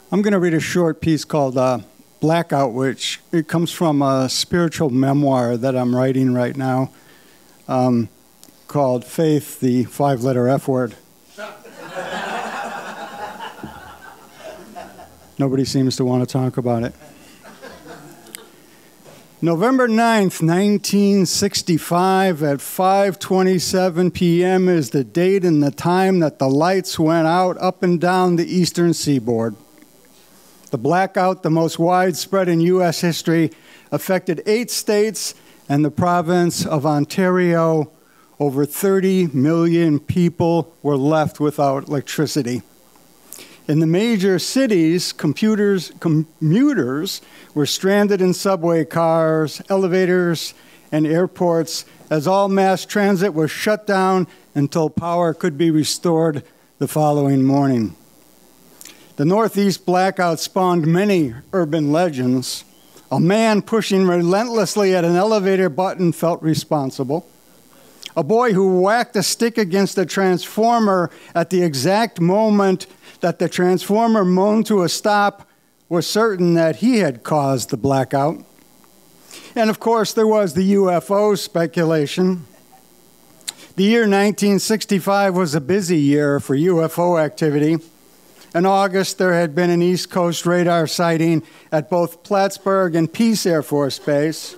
I'm going to read a short piece called Blackout, which it comes from a spiritual memoir that I'm writing right now called Faith, the 5-letter F word. Nobody seems to want to talk about it. November 9th, 1965 at 5:27 p.m. is the date and the time that the lights went out up and down the eastern seaboard. The blackout, the most widespread in U.S. history, affected 8 states and the province of Ontario. Over 30 million people were left without electricity. In the major cities, commuters were stranded in subway cars, elevators, and airports as all mass transit was shut down until power could be restored the following morning. The Northeast blackout spawned many urban legends. A man pushing relentlessly at an elevator button felt responsible. A boy who whacked a stick against a transformer at the exact moment that the transformer moaned to a stop was certain that he had caused the blackout. And of course, there was the UFO speculation. The year 1965 was a busy year for UFO activity. In August, there had been an East Coast radar sighting at both Plattsburgh and Peace Air Force Base.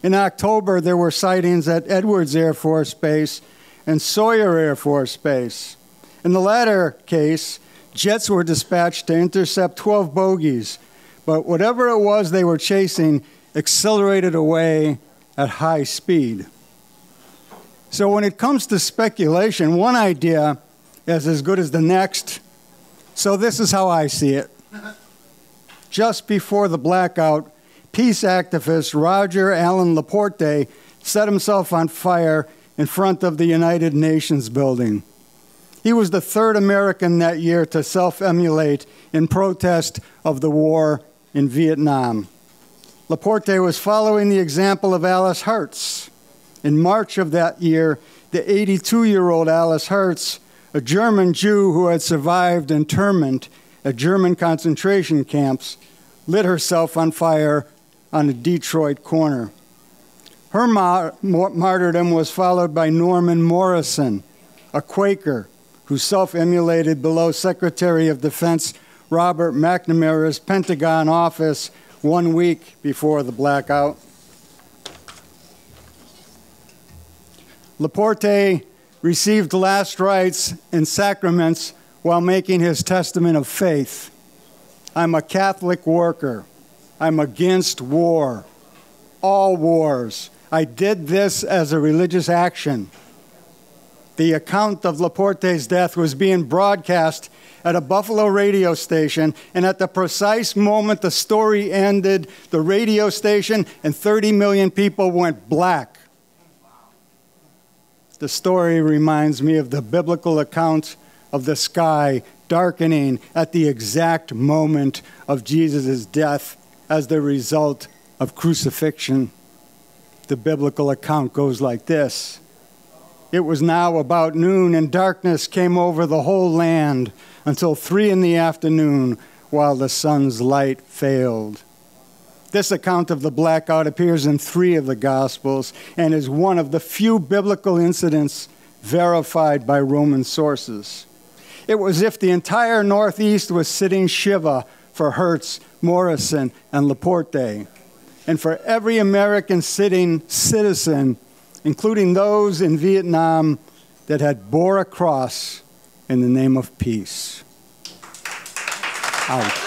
In October, there were sightings at Edwards Air Force Base and Sawyer Air Force Base. In the latter case, jets were dispatched to intercept 12 bogies, but whatever it was they were chasing accelerated away at high speed. So when it comes to speculation, one idea is as good as the next. So this is how I see it. Just before the blackout, peace activist Roger Allen Laporte set himself on fire in front of the United Nations building. He was the 3rd American that year to self-immolate in protest of the war in Vietnam. Laporte was following the example of Alice Hertz. In March of that year, the 82-year-old Alice Hertz, a German Jew who had survived internment at German concentration camps, lit herself on fire on a Detroit corner. Her martyrdom was followed by Norman Morrison, a Quaker who self-immolated below Secretary of Defense Robert McNamara's Pentagon office 1 week before the blackout. Laporte received last rites and sacraments while making his testament of faith. I'm a Catholic worker. I'm against war, all wars. I did this as a religious action. The account of Laporte's death was being broadcast at a Buffalo radio station, and at the precise moment the story ended, the radio station and 30 million people went black. The story reminds me of the biblical account of the sky darkening at the exact moment of Jesus' death as the result of crucifixion. The biblical account goes like this. It was now about noon, and darkness came over the whole land until 3 in the afternoon, while the sun's light failed. This account of the blackout appears in 3 of the Gospels and is one of the few biblical incidents verified by Roman sources. It was as if the entire Northeast was sitting Shiva for Hertz, Morrison, and Laporte, and for every American sitting citizen, including those in Vietnam that had bore a cross in the name of peace. Ouch.